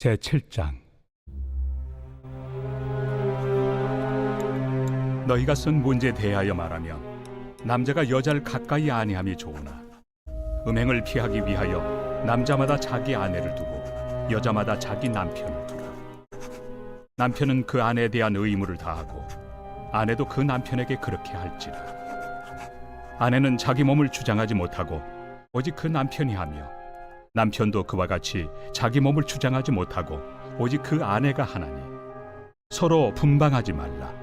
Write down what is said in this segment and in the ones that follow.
제7장. 너희가 쓴 문제에 대하여 말하면 남자가 여자를 가까이 아니함이 좋으나 음행을 피하기 위하여 남자마다 자기 아내를 두고 여자마다 자기 남편을 두라. 남편은 그 아내에 대한 의무를 다하고 아내도 그 남편에게 그렇게 할지라. 아내는 자기 몸을 주장하지 못하고 오직 그 남편이 하며 남편도 그와 같이 자기 몸을 주장하지 못하고 오직 그 아내가 하나니 서로 분방하지 말라.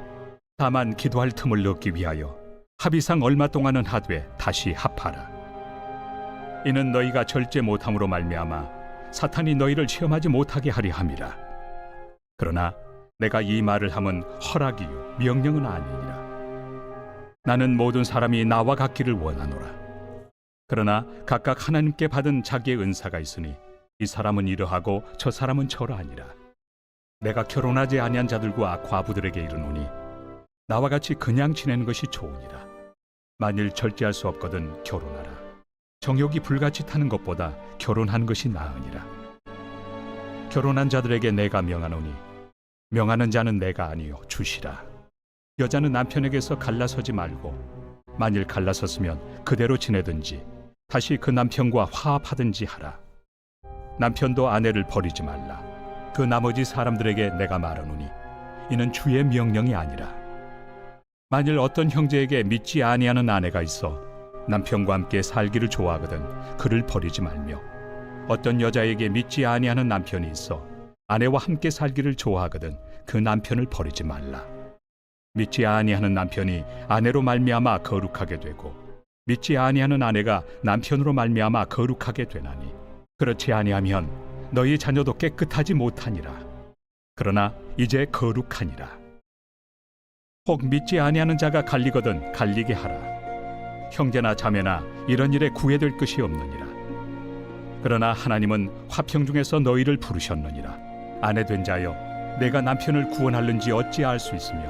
다만 기도할 틈을 얻기 위하여 합의상 얼마 동안은 하되 다시 합하라. 이는 너희가 절제 못함으로 말미암아 사탄이 너희를 시험하지 못하게 하리 함이라. 그러나 내가 이 말을 함은 허락이요 명령은 아니니라. 나는 모든 사람이 나와 같기를 원하노라. 그러나 각각 하나님께 받은 자기의 은사가 있으니 이 사람은 이러하고 저 사람은 저러하니라. 내가 결혼하지 아니한 자들과 과부들에게 이르노니 나와 같이 그냥 지내는 것이 좋으니라. 만일 절제할 수 없거든 결혼하라. 정욕이 불같이 타는 것보다 결혼하는 것이 나으니라. 결혼한 자들에게 내가 명하노니 명하는 자는 내가 아니요 주시라. 여자는 남편에게서 갈라서지 말고 만일 갈라섰으면 그대로 지내든지 다시 그 남편과 화합하든지 하라. 남편도 아내를 버리지 말라. 그 나머지 사람들에게 내가 말하노니 이는 주의 명령이 아니라. 만일 어떤 형제에게 믿지 아니하는 아내가 있어 남편과 함께 살기를 좋아하거든 그를 버리지 말며, 어떤 여자에게 믿지 아니하는 남편이 있어 아내와 함께 살기를 좋아하거든 그 남편을 버리지 말라. 믿지 아니하는 남편이 아내로 말미암아 거룩하게 되고 믿지 아니하는 아내가 남편으로 말미암아 거룩하게 되나니 그렇지 아니하면 너희 자녀도 깨끗하지 못하니라. 그러나 이제 거룩하니라. 혹 믿지 아니하는 자가 갈리거든 갈리게 하라. 형제나 자매나 이런 일에 구애될 것이 없느니라. 그러나 하나님은 화평 중에서 너희를 부르셨느니라. 아내 된 자여 내가 남편을 구원할는지 어찌 알 수 있으며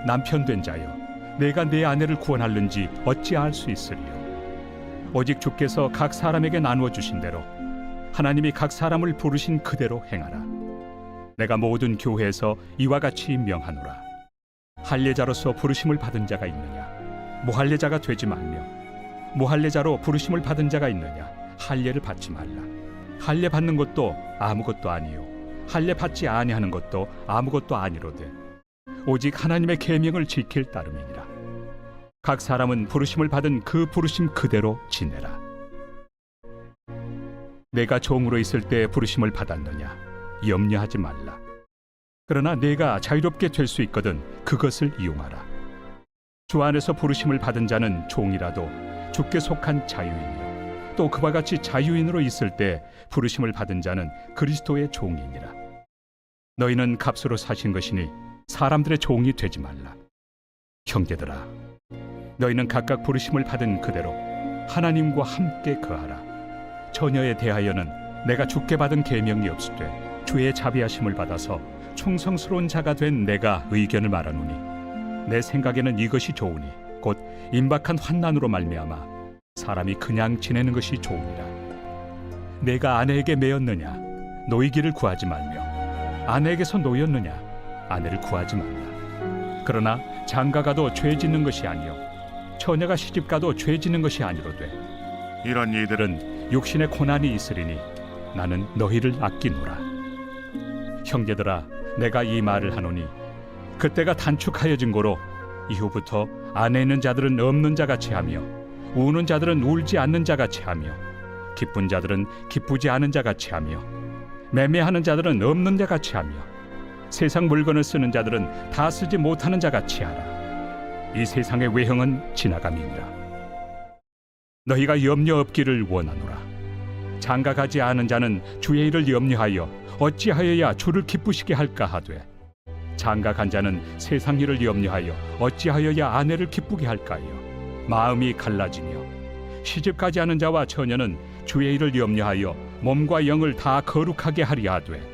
남편 된 자여 내가 내 아내를 구원할는지 어찌 알 수 있으리요. 오직 주께서 각 사람에게 나누어 주신 대로 하나님이 각 사람을 부르신 그대로 행하라. 내가 모든 교회에서 이와 같이 명하노라. 할례자로서 부르심을 받은 자가 있느냐? 무할례자가 되지 말며, 무할례자로 부르심을 받은 자가 있느냐? 할례를 받지 말라. 할례 받는 것도 아무것도 아니요 할례 받지 아니하는 것도 아무것도 아니로되 오직 하나님의 계명을 지킬 따름이니라. 각 사람은 부르심을 받은 그 부르심 그대로 지내라. 내가 종으로 있을 때 부르심을 받았느냐? 염려하지 말라. 그러나 내가 자유롭게 될 수 있거든 그것을 이용하라. 주 안에서 부르심을 받은 자는 종이라도 주께 속한 자유인이요 또 그와 같이 자유인으로 있을 때 부르심을 받은 자는 그리스도의 종이니라. 너희는 값으로 사신 것이니 사람들의 종이 되지 말라. 형제들아, 너희는 각각 부르심을 받은 그대로 하나님과 함께 거하라. 처녀에 대하여는 내가 주께 받은 계명이 없으되 주의 자비하심을 받아서 충성스러운 자가 된 내가 의견을 말하노니 내 생각에는 이것이 좋으니 곧 임박한 환난으로 말미암아 사람이 그냥 지내는 것이 좋으니라. 내가 아내에게 매였느냐? 노이기를 구하지 말며, 아내에게서 노였느냐? 아내를 구하지 말라. 그러나 장가가도 죄 짓는 것이 아니요 처녀가 시집가도 죄 짓는 것이 아니로되 이런 이들은 육신의 고난이 있으리니 나는 너희를 아끼노라. 형제들아, 내가 이 말을 하노니 그때가 단축하여진 고로 이후부터 안에 있는 자들은 없는 자같이 하며 우는 자들은 울지 않는 자같이 하며 기쁜 자들은 기쁘지 않은 자같이 하며 매매하는 자들은 없는 자같이 하며 세상 물건을 쓰는 자들은 다 쓰지 못하는 자같이 하라. 이 세상의 외형은 지나감이니라. 너희가 염려 없기를 원하노라. 장가가지 않은 자는 주의 일을 염려하여 어찌하여야 주를 기쁘시게 할까 하되 장가간 자는 세상 일을 염려하여 어찌하여야 아내를 기쁘게 할까요? 마음이 갈라지며 시집가지 않은 자와 처녀는 주의 일을 염려하여 몸과 영을 다 거룩하게 하리라 하되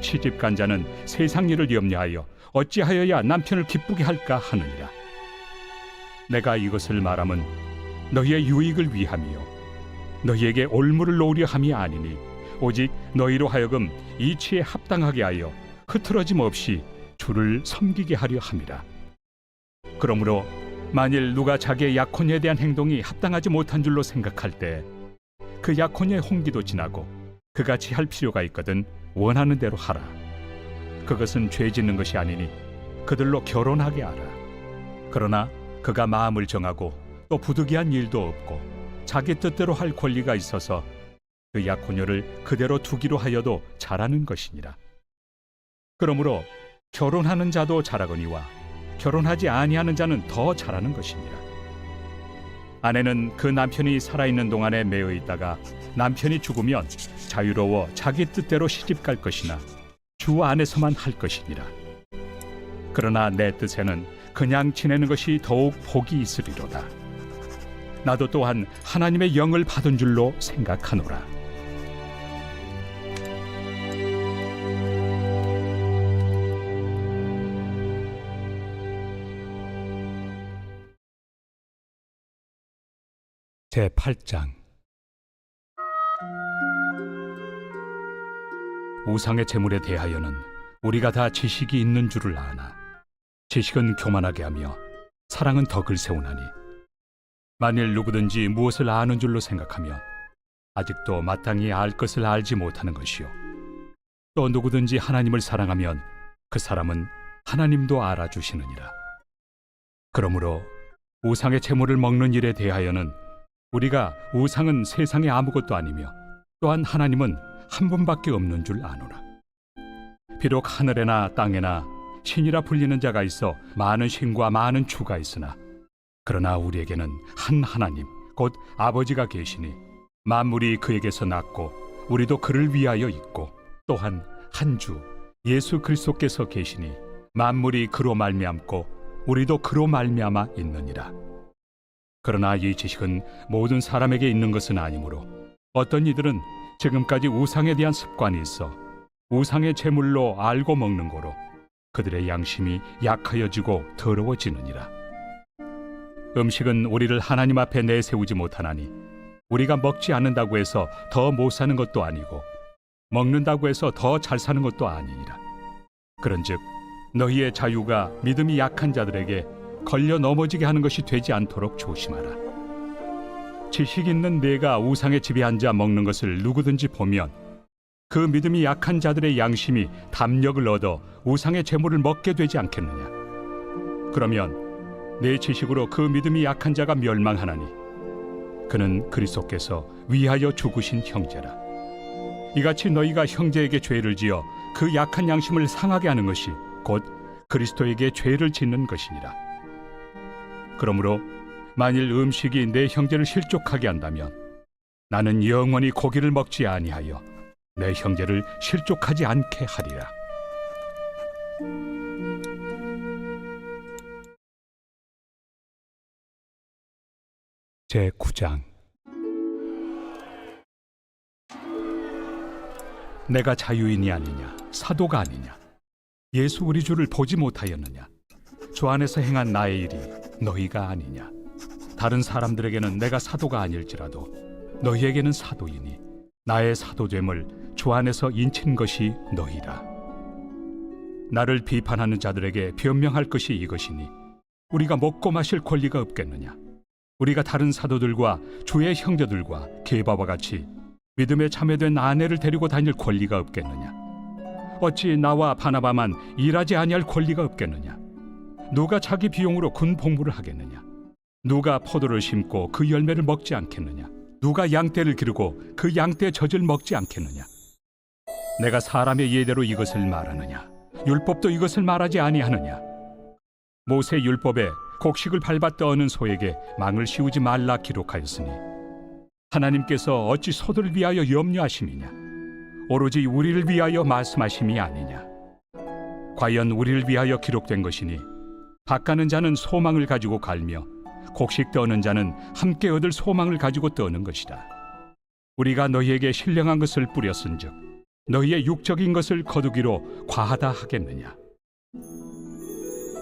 시집간 자는 세상 일을 염려하여 어찌하여야 남편을 기쁘게 할까 하느니라. 내가 이것을 말함은 너희의 유익을 위함이요 너희에게 올무를 놓으려 함이 아니니 오직 너희로 하여금 이치에 합당하게 하여 흐트러짐 없이 주를 섬기게 하려 함이라. 그러므로 만일 누가 자기의 약혼녀에 대한 행동이 합당하지 못한 줄로 생각할 때 그 약혼녀의 홍기도 지나고 그같이 할 필요가 있거든 원하는 대로 하라. 그것은 죄 짓는 것이 아니니 그들로 결혼하게 하라. 그러나 그가 마음을 정하고 또 부득이한 일도 없고 자기 뜻대로 할 권리가 있어서 그 약혼녀를 그대로 두기로 하여도 잘하는 것이니라. 그러므로 결혼하는 자도 잘하거니와 결혼하지 아니하는 자는 더 잘하는 것이니라. 아내는 그 남편이 살아있는 동안에 매여 있다가 남편이 죽으면 자유로워 자기 뜻대로 시집갈 것이나 주 안에서만 할 것이니라. 그러나 내 뜻에는 그냥 지내는 것이 더욱 복이 있으리로다. 나도 또한 하나님의 영을 받은 줄로 생각하노라. 제8장. 우상의 제물에 대하여는 우리가 다 지식이 있는 줄을 아나. 지식은 교만하게 하며 사랑은 덕을 세우나니, 만일 누구든지 무엇을 아는 줄로 생각하면 아직도 마땅히 알 것을 알지 못하는 것이요, 또 누구든지 하나님을 사랑하면 그 사람은 하나님도 알아주시느니라. 그러므로 우상의 제물을 먹는 일에 대하여는 우리가 우상은 세상에 아무것도 아니며 또한 하나님은 한 분밖에 없는 줄 아노라. 비록 하늘에나 땅에나 신이라 불리는 자가 있어 많은 신과 많은 주가 있으나, 그러나 우리에게는 한 하나님 곧 아버지가 계시니 만물이 그에게서 났고 우리도 그를 위하여 있고, 또한 한 주 예수 그리스도께서 계시니 만물이 그로 말미암고 우리도 그로 말미암아 있느니라. 그러나 이 지식은 모든 사람에게 있는 것은 아니므로 어떤 이들은 지금까지 우상에 대한 습관이 있어 우상의 제물로 알고 먹는 거로 그들의 양심이 약하여지고 더러워지느니라. 음식은 우리를 하나님 앞에 내세우지 못하나니, 우리가 먹지 않는다고 해서 더 못 사는 것도 아니고 먹는다고 해서 더 잘 사는 것도 아니니라. 그런즉 너희의 자유가 믿음이 약한 자들에게 걸려 넘어지게 하는 것이 되지 않도록 조심하라. 지식 있는 내가 우상의 집에 앉아 먹는 것을 누구든지 보면 그 믿음이 약한 자들의 양심이 담력을 얻어 우상의 제물을 먹게 되지 않겠느냐. 그러면 내 지식으로 그 믿음이 약한 자가 멸망하나니, 그는 그리스도께서 위하여 죽으신 형제라. 이같이 너희가 형제에게 죄를 지어 그 약한 양심을 상하게 하는 것이 곧 그리스도에게 죄를 짓는 것이니라. 그러므로 만일 음식이 내 형제를 실족하게 한다면 나는 영원히 고기를 먹지 아니하여 내 형제를 실족하지 않게 하리라. 제9장. 내가 자유인이 아니냐, 사도가 아니냐, 예수 우리 주를 보지 못하였느냐, 주 안에서 행한 나의 일이 너희가 아니냐. 다른 사람들에게는 내가 사도가 아닐지라도 너희에게는 사도이니 나의 사도됨을 주 안에서 인친 것이 너희라. 나를 비판하는 자들에게 변명할 것이 이것이니, 우리가 먹고 마실 권리가 없겠느냐. 우리가 다른 사도들과 주의 형제들과 게바와 같이 믿음에 참여된 아내를 데리고 다닐 권리가 없겠느냐. 어찌 나와 바나바만 일하지 아니할 권리가 없겠느냐. 누가 자기 비용으로 군 복무를 하겠느냐. 누가 포도를 심고 그 열매를 먹지 않겠느냐. 누가 양떼를 기르고 그 양떼의 젖을 먹지 않겠느냐. 내가 사람의 예대로 이것을 말하느냐. 율법도 이것을 말하지 아니하느냐. 모세 율법에 곡식을 밟아 떠는 소에게 망을 씌우지 말라 기록하였으니, 하나님께서 어찌 소들을 위하여 염려하심이냐. 오로지 우리를 위하여 말씀하심이 아니냐. 과연 우리를 위하여 기록된 것이니, 밭가는 자는 소망을 가지고 갈며 곡식 떠는 자는 함께 얻을 소망을 가지고 떠는 것이다. 우리가 너희에게 신령한 것을 뿌렸은즉 너희의 육적인 것을 거두기로 과하다 하겠느냐.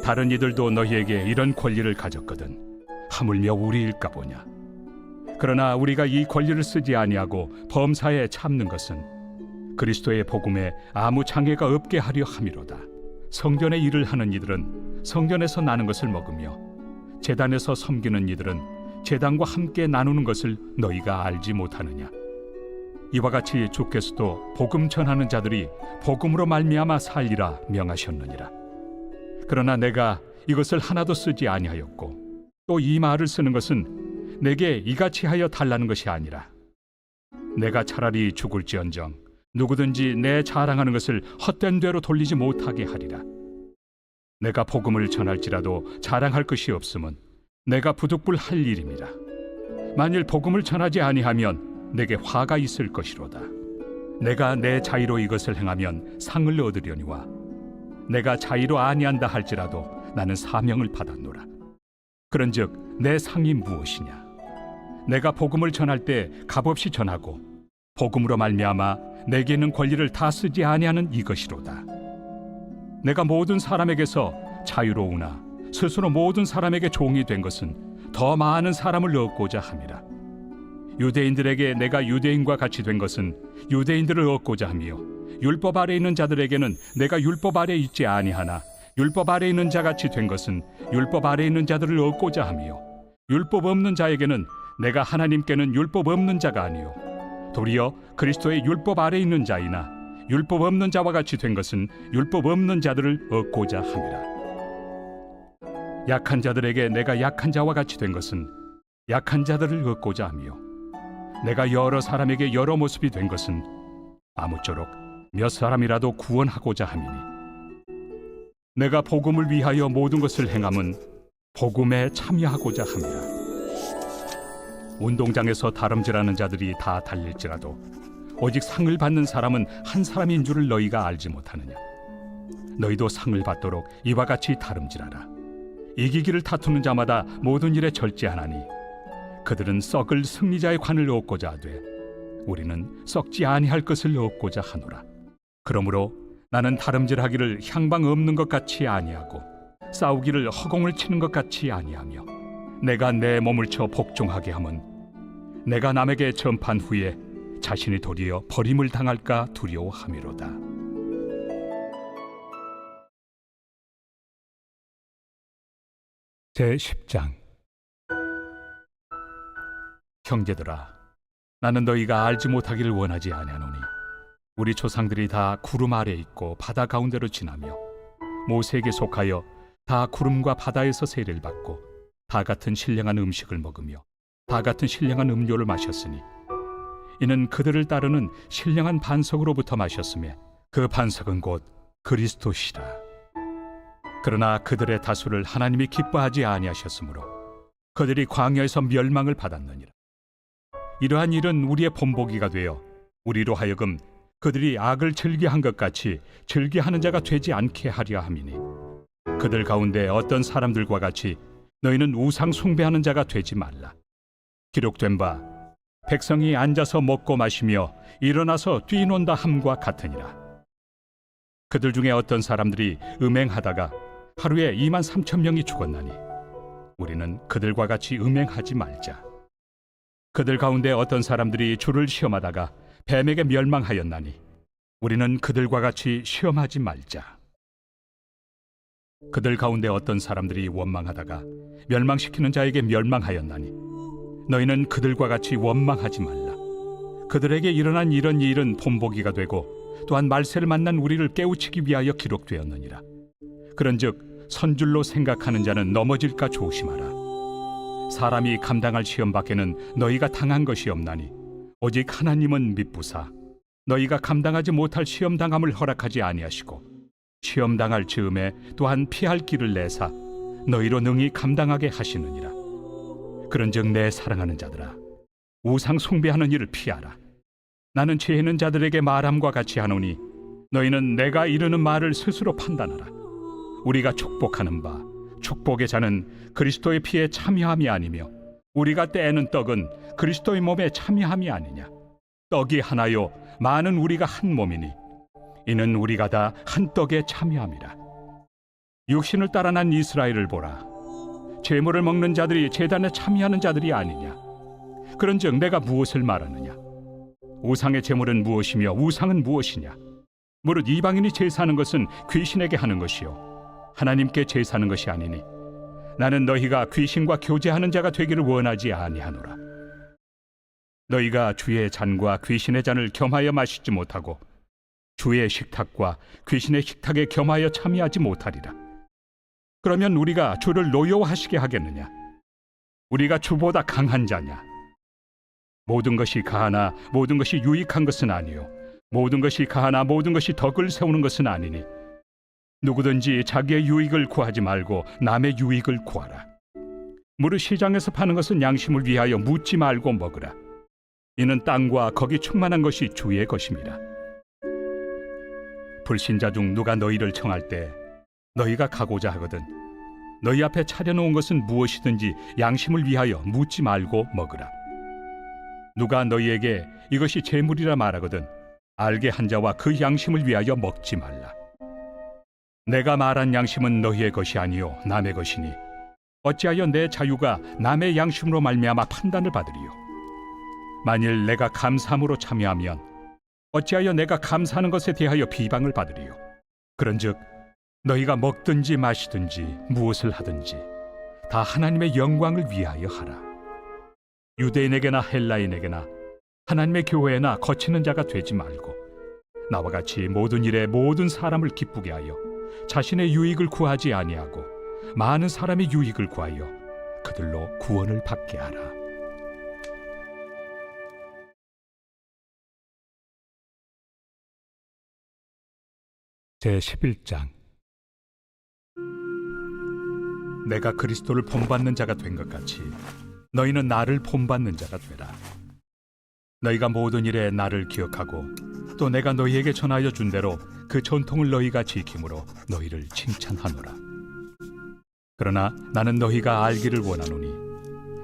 다른 이들도 너희에게 이런 권리를 가졌거든 하물며 우리일까 보냐. 그러나 우리가 이 권리를 쓰지 아니하고 범사에 참는 것은 그리스도의 복음에 아무 장애가 없게 하려 함이로다. 성전의 일을 하는 이들은 성전에서 나는 것을 먹으며 제단에서 섬기는 이들은 제단과 함께 나누는 것을 너희가 알지 못하느냐. 이와 같이 주께서도 복음 전하는 자들이 복음으로 말미암아 살리라 명하셨느니라. 그러나 내가 이것을 하나도 쓰지 아니하였고 또 이 말을 쓰는 것은 내게 이같이 하여 달라는 것이 아니라 내가 차라리 죽을지언정 누구든지 내 자랑하는 것을 헛된 대로 돌리지 못하게 하리라. 내가 복음을 전할지라도 자랑할 것이 없음은 내가 부득불할 일입니다. 만일 복음을 전하지 아니하면 내게 화가 있을 것이로다. 내가 내 자의로 이것을 행하면 상을 얻으려니와 내가 자의로 아니한다 할지라도 나는 사명을 받았노라. 그런즉 내 상이 무엇이냐? 내가 복음을 전할 때 값없이 전하고 복음으로 말미암아 내게 있는 권리를 다 쓰지 아니하는 이것이로다. 내가 모든 사람에게서 자유로우나 스스로 모든 사람에게 종이 된 것은 더 많은 사람을 얻고자 함이라. 유대인들에게 내가 유대인과 같이 된 것은 유대인들을 얻고자 하며 율법 아래 있는 자들에게는 내가 율법 아래 있지 아니하나 율법 아래 있는 자같이 된 것은 율법 아래 있는 자들을 얻고자 하며 율법 없는 자에게는 내가 하나님께는 율법 없는 자가 아니요 도리어 그리스도의 율법 아래 있는 자이나 율법 없는 자와 같이 된 것은 율법 없는 자들을 얻고자 함이라. 약한 자들에게 내가 약한 자와 같이 된 것은 약한 자들을 얻고자 하며 내가 여러 사람에게 여러 모습이 된 것은 아무쪼록 몇 사람이라도 구원하고자 함이니 내가 복음을 위하여 모든 것을 행함은 복음에 참여하고자 함이라. 운동장에서 다름질하는 자들이 다 달릴지라도 오직 상을 받는 사람은 한 사람인 줄을 너희가 알지 못하느냐. 너희도 상을 받도록 이와 같이 다름질하라. 이기기를 다투는 자마다 모든 일에 절제하나니 그들은 썩을 승리자의 관을 얻고자 하되 우리는 썩지 아니할 것을 얻고자 하노라. 그러므로 나는 다름질하기를 향방 없는 것 같이 아니하고 싸우기를 허공을 치는 것 같이 아니하며 내가 내 몸을 쳐 복종하게 함은 내가 남에게 전판 후에 자신이 도리어 버림을 당할까 두려워함이로다. 제10장. 형제들아, 나는 너희가 알지 못하기를 원하지 아니하노니 우리 조상들이 다 구름 아래 있고 바다 가운데로 지나며 모세에게 속하여 다 구름과 바다에서 세례를 받고 다 같은 신령한 음식을 먹으며 다 같은 신령한 음료를 마셨으니 이는 그들을 따르는 신령한 반석으로부터 마셨으며 그 반석은 곧 그리스도시라. 그러나 그들의 다수를 하나님이 기뻐하지 아니하셨으므로 그들이 광야에서 멸망을 받았느니라. 이러한 일은 우리의 본보기가 되어 우리로 하여금 그들이 악을 즐겨한 것 같이 즐겨하는 자가 되지 않게 하려 함이니 그들 가운데 어떤 사람들과 같이 너희는 우상 숭배하는 자가 되지 말라. 기록된 바 백성이 앉아서 먹고 마시며 일어나서 뛰논다 함과 같으니라. 그들 중에 어떤 사람들이 음행하다가 하루에 23,000명이 죽었나니 우리는 그들과 같이 음행하지 말자. 그들 가운데 어떤 사람들이 주를 시험하다가 뱀에게 멸망하였나니 우리는 그들과 같이 시험하지 말자. 그들 가운데 어떤 사람들이 원망하다가 멸망시키는 자에게 멸망하였나니 너희는 그들과 같이 원망하지 말라. 그들에게 일어난 이런 일은 본보기가 되고 또한 말세를 만난 우리를 깨우치기 위하여 기록되었느니라. 그런즉 선줄로 생각하는 자는 넘어질까 조심하라. 사람이 감당할 시험 밖에는 너희가 당한 것이 없나니 오직 하나님은 미쁘사 너희가 감당하지 못할 시험 당함을 허락하지 아니하시고 시험 당할 즈음에 또한 피할 길을 내사 너희로 능히 감당하게 하시느니라. 그런즉 내 사랑하는 자들아, 우상 숭배하는 일을 피하라. 나는 죄 있는 자들에게 말함과 같이 하노니 너희는 내가 이르는 말을 스스로 판단하라. 우리가 축복하는 바 축복의 자는 그리스도의 피에 참여함이 아니며 우리가 떼는 떡은 그리스도의 몸에 참여함이 아니냐. 떡이 하나요 많은 우리가 한 몸이니 이는 우리가 다 한 떡에 참여함이라. 육신을 따라 난 이스라엘을 보라. 제물을 먹는 자들이 제단에 참여하는 자들이 아니냐. 그런즉 내가 무엇을 말하느냐. 우상의 제물은 무엇이며 우상은 무엇이냐? 무릇 이방인이 제사하는 것은 귀신에게 하는 것이요 하나님께 제사하는 것이 아니니 나는 너희가 귀신과 교제하는 자가 되기를 원하지 아니하노라. 너희가 주의 잔과 귀신의 잔을 겸하여 마시지 못하고 주의 식탁과 귀신의 식탁에 겸하여 참여하지 못하리라. 그러면 우리가 주를 노여워하시게 하겠느냐? 우리가 주보다 강한 자냐? 모든 것이 가하나 모든 것이 유익한 것은 아니요 모든 것이 가하나 모든 것이 덕을 세우는 것은 아니니 누구든지 자기의 유익을 구하지 말고 남의 유익을 구하라. 무릇 시장에서 파는 것은 양심을 위하여 묻지 말고 먹으라. 이는 땅과 거기 충만한 것이 주의 것입니다. 불신자 중 누가 너희를 청할 때 너희가 가고자 하거든 너희 앞에 차려놓은 것은 무엇이든지 양심을 위하여 묻지 말고 먹으라. 누가 너희에게 이것이 제물이라 말하거든 알게 한 자와 그 양심을 위하여 먹지 말라. 내가 말한 양심은 너희의 것이 아니요 남의 것이니 어찌하여 내 자유가 남의 양심으로 말미암아 판단을 받으리요? 만일 내가 감사함으로 참여하면 어찌하여 내가 감사하는 것에 대하여 비방을 받으리요? 그런즉 너희가 먹든지 마시든지 무엇을 하든지 다 하나님의 영광을 위하여 하라. 유대인에게나 헬라인에게나 하나님의 교회나 거치는 자가 되지 말고 나와 같이 모든 일에 모든 사람을 기쁘게 하여 자신의 유익을 구하지 아니하고 많은 사람의 유익을 구하여 그들로 구원을 받게 하라. 제11장. 내가 그리스도를 본받는 자가 된 것 같이 너희는 나를 본받는 자가 되라. 너희가 모든 일에 나를 기억하고 또 내가 너희에게 전하여 준 대로 그 전통을 너희가 지킴으로 너희를 칭찬하노라. 그러나 나는 너희가 알기를 원하노니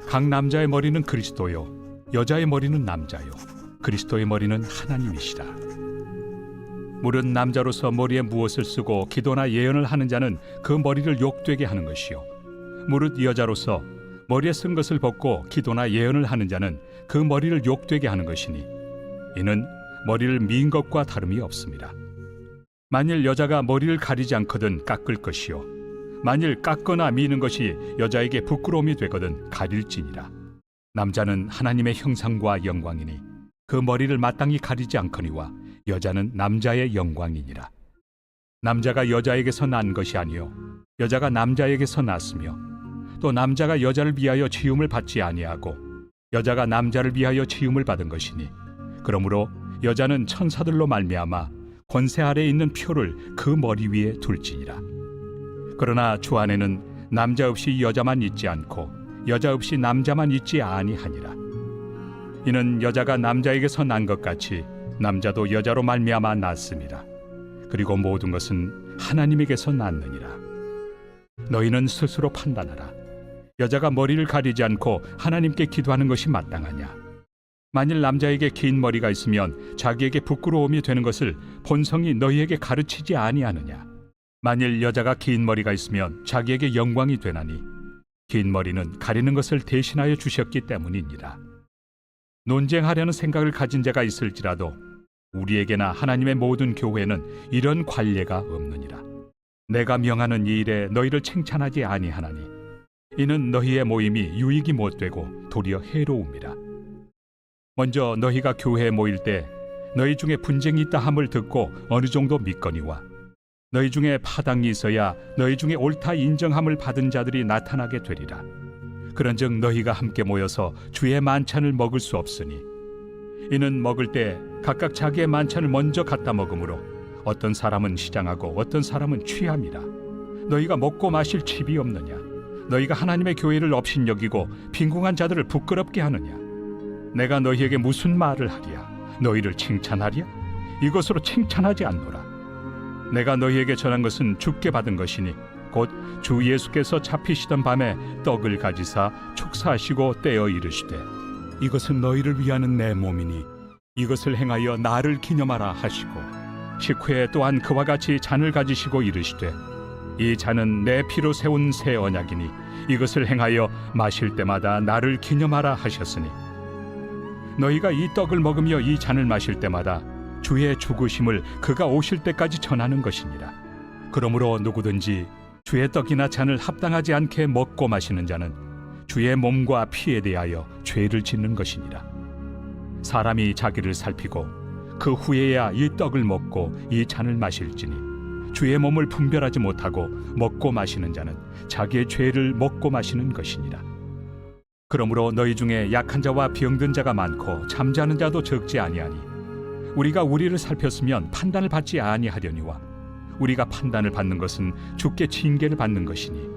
각 남자의 머리는 그리스도요 여자의 머리는 남자요 그리스도의 머리는 하나님이시라. 무릇 남자로서 머리에 무엇을 쓰고 기도나 예언을 하는 자는 그 머리를 욕되게 하는 것이요 무릇 여자로서 머리에 쓴 것을 벗고 기도나 예언을 하는 자는 그 머리를 욕되게 하는 것이니 이는 머리를 민 것과 다름이 없습니다. 만일 여자가 머리를 가리지 않거든 깎을 것이요 만일 깎거나 미는 것이 여자에게 부끄러움이 되거든 가릴지니라. 남자는 하나님의 형상과 영광이니 그 머리를 마땅히 가리지 않거니와 여자는 남자의 영광이니라. 남자가 여자에게서 난 것이 아니요 여자가 남자에게서 났으며 또 남자가 여자를 위하여 지음을 받지 아니하고 여자가 남자를 위하여 지음을 받은 것이니 그러므로 여자는 천사들로 말미암아 권세 아래에 있는 표를 그 머리 위에 둘지니라. 그러나 주 안에는 남자 없이 여자만 있지 않고 여자 없이 남자만 있지 아니하니라. 이는 여자가 남자에게서 난 것 같이 남자도 여자로 말미암아 났습니다. 그리고 모든 것은 하나님에게서 났느니라. 너희는 스스로 판단하라. 여자가 머리를 가리지 않고 하나님께 기도하는 것이 마땅하냐? 만일 남자에게 긴 머리가 있으면 자기에게 부끄러움이 되는 것을 본성이 너희에게 가르치지 아니하느냐? 만일 여자가 긴 머리가 있으면 자기에게 영광이 되나니 긴 머리는 가리는 것을 대신하여 주셨기 때문이니라. 논쟁하려는 생각을 가진 자가 있을지라도 우리에게나 하나님의 모든 교회는 이런 관례가 없느니라. 내가 명하는 이 일에 너희를 칭찬하지 아니하나니 이는 너희의 모임이 유익이 못되고 도리어 해로움이라. 먼저 너희가 교회에 모일 때 너희 중에 분쟁이 있다 함을 듣고 어느 정도 믿거니와 너희 중에 파당이 있어야 너희 중에 옳다 인정함을 받은 자들이 나타나게 되리라. 그런즉 너희가 함께 모여서 주의 만찬을 먹을 수 없으니 이는 먹을 때 각각 자기의 만찬을 먼저 갖다 먹으므로 어떤 사람은 시장하고 어떤 사람은 취함이라. 너희가 먹고 마실 칩이 없느냐? 너희가 하나님의 교회를 업신여기고 빈궁한 자들을 부끄럽게 하느냐? 내가 너희에게 무슨 말을 하랴? 너희를 칭찬하랴? 이것으로 칭찬하지 않노라. 내가 너희에게 전한 것은 주께 받은 것이니 곧 주 예수께서 잡히시던 밤에 떡을 가지사 축사하시고 떼어 이르시되 이것은 너희를 위하는 내 몸이니 이것을 행하여 나를 기념하라 하시고 식후에 또한 그와 같이 잔을 가지시고 이르시되 이 잔은 내 피로 세운 새 언약이니 이것을 행하여 마실 때마다 나를 기념하라 하셨으니 너희가 이 떡을 먹으며 이 잔을 마실 때마다 주의 죽으심을 그가 오실 때까지 전하는 것이니라. 그러므로 누구든지 주의 떡이나 잔을 합당하지 않게 먹고 마시는 자는 주의 몸과 피에 대하여 죄를 짓는 것이니라. 사람이 자기를 살피고 그 후에야 이 떡을 먹고 이 잔을 마실지니 주의 몸을 분별하지 못하고 먹고 마시는 자는 자기의 죄를 먹고 마시는 것이니라. 그러므로 너희 중에 약한 자와 병든 자가 많고 잠자는 자도 적지 아니하니 우리가 우리를 살폈으면 판단을 받지 아니하려니와 우리가 판단을 받는 것은 주께 징계를 받는 것이니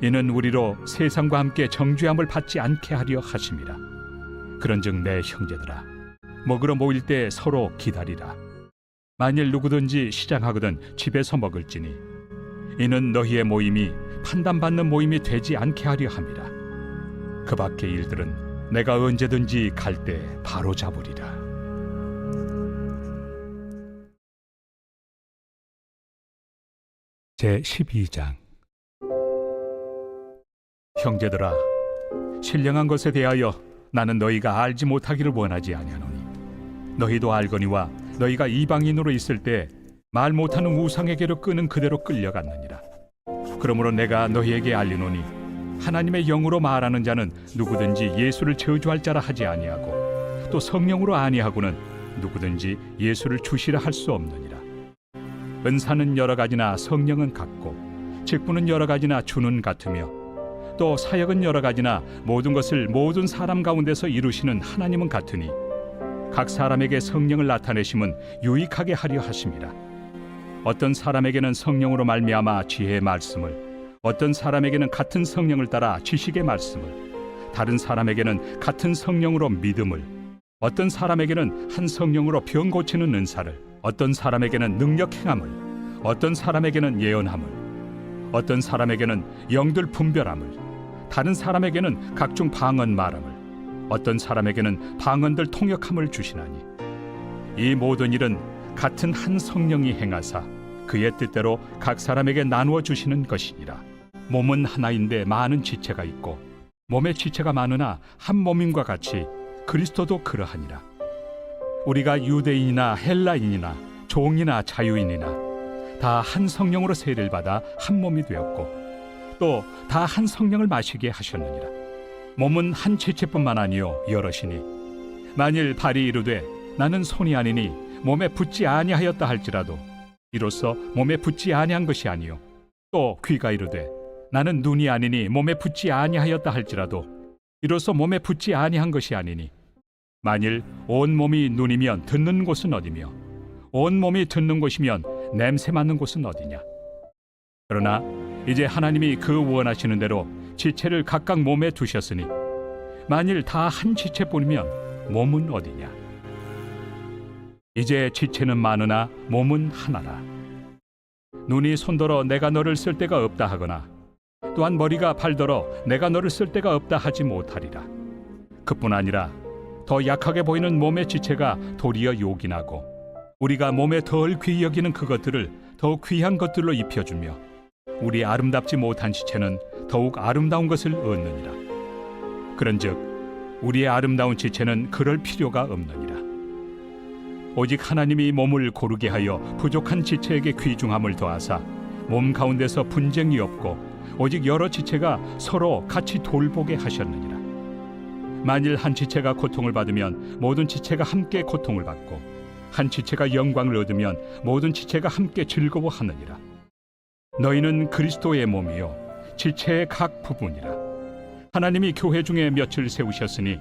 이는 우리로 세상과 함께 정죄함을 받지 않게 하려 하심이라. 그런즉 내 형제들아, 먹으러 모일 때 서로 기다리라. 만일 누구든지 시장하거든 집에서 먹을지니 이는 너희의 모임이 판단받는 모임이 되지 않게 하려 함이라. 그 밖의 일들은 내가 언제든지 갈 때 바로 잡으리라. 제 12장. 형제들아, 신령한 것에 대하여 나는 너희가 알지 못하기를 원하지 아니하노니 너희도 알거니와 너희가 이방인으로 있을 때 말 못하는 우상에게로 끄는 그대로 끌려갔느니라. 그러므로 내가 너희에게 알리노니 하나님의 영으로 말하는 자는 누구든지 예수를 저주할 자라 하지 아니하고 또 성령으로 아니하고는 누구든지 예수를 주시라 할 수 없느니라. 은사는 여러 가지나 성령은 같고 직분은 여러 가지나 주는 같으며 또 사역은 여러 가지나 모든 것을 모든 사람 가운데서 이루시는 하나님은 같으니 각 사람에게 성령을 나타내심은 유익하게 하려 하심이라. 어떤 사람에게는 성령으로 말미암아 지혜의 말씀을, 어떤 사람에게는 같은 성령을 따라 지식의 말씀을, 다른 사람에게는 같은 성령으로 믿음을, 어떤 사람에게는 한 성령으로 병 고치는 은사를, 어떤 사람에게는 능력 행함을, 어떤 사람에게는 예언함을, 어떤 사람에게는 영들 분별함을, 다른 사람에게는 각종 방언 말함을, 어떤 사람에게는 방언들 통역함을 주시나니 이 모든 일은 같은 한 성령이 행하사 그의 뜻대로 각 사람에게 나누어 주시는 것이니라. 몸은 하나인데 많은 지체가 있고 몸의 지체가 많으나 한 몸임과 같이 그리스도도 그러하니라. 우리가 유대인이나 헬라인이나 종이나 자유인이나 다 한 성령으로 세례를 받아 한 몸이 되었고 또 다 한 성령을 마시게 하셨느니라. 몸은 한 지체뿐만 아니요 여럿이니 만일 발이 이르되 나는 손이 아니니 몸에 붙지 아니하였다 할지라도 이로써 몸에 붙지 아니한 것이 아니요 또 귀가 이르되 나는 눈이 아니니 몸에 붙지 아니하였다 할지라도 이로써 몸에 붙지 아니한 것이 아니니 만일 온 몸이 눈이면 듣는 곳은 어디며 온 몸이 듣는 곳이면 냄새 맡는 곳은 어디냐. 그러나 이제 하나님이 그 원하시는 대로 지체를 각각 몸에 두셨으니 만일 다 한 지체뿐이면 몸은 어디냐. 이제 지체는 많으나 몸은 하나라. 눈이 손더러 내가 너를 쓸 데가 없다 하거나 또한 머리가 발더러 내가 너를 쓸 데가 없다 하지 못하리라. 그뿐 아니라 더 약하게 보이는 몸의 지체가 도리어 요긴하고 우리가 몸에 덜 귀히 여기는 그것들을 더욱 귀한 것들로 입혀주며 우리 아름답지 못한 지체는 더욱 아름다운 것을 얻느니라. 그런즉 우리의 아름다운 지체는 그럴 필요가 없느니라. 오직 하나님이 몸을 고르게 하여 부족한 지체에게 귀중함을 더하사 몸 가운데서 분쟁이 없고 오직 여러 지체가 서로 같이 돌보게 하셨느니라. 만일 한 지체가 고통을 받으면 모든 지체가 함께 고통을 받고 한 지체가 영광을 얻으면 모든 지체가 함께 즐거워하느니라. 너희는 그리스도의 몸이요 지체의 각 부분이라. 하나님이 교회 중에 몇을 세우셨으니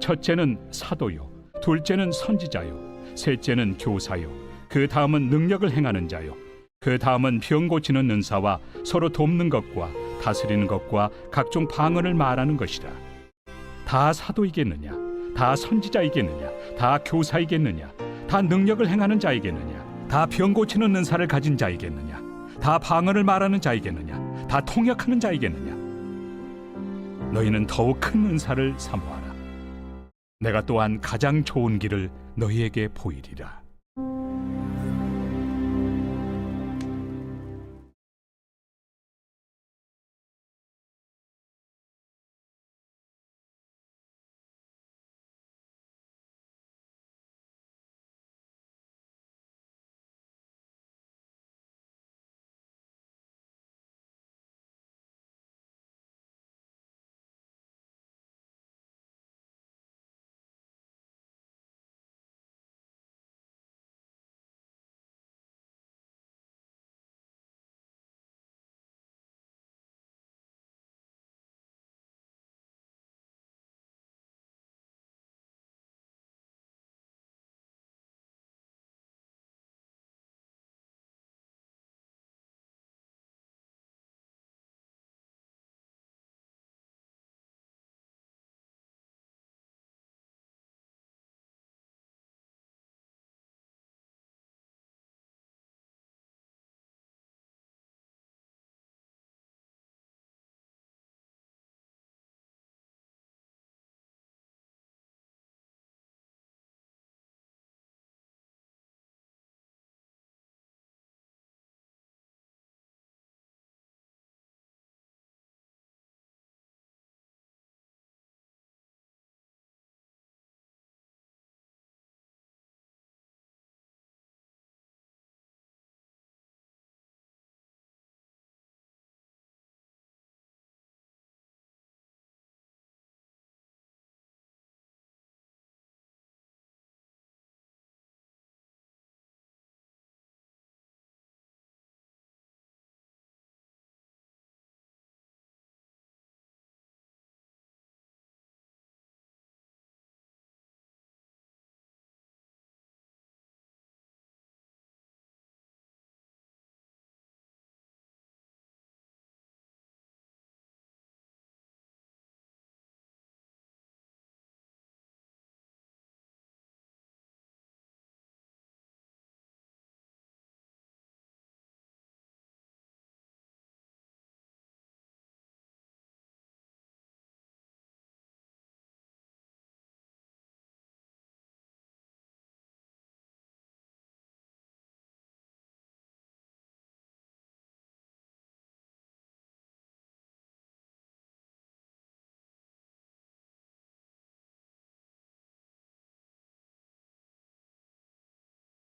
첫째는 사도요 둘째는 선지자요 셋째는 교사요 그 다음은 능력을 행하는 자요 그 다음은 병 고치는 은사와 서로 돕는 것과 다스리는 것과 각종 방언을 말하는 것이라. 다 사도이겠느냐 다 선지자이겠느냐 다 교사이겠느냐 다 능력을 행하는 자이겠느냐 다 병 고치는 은사를 가진 자이겠느냐 다 방언을 말하는 자이겠느냐 다 통역하는 자이겠느냐. 너희는 더욱 큰 은사를 사모하라. 내가 또한 가장 좋은 길을 너희에게 보이리라.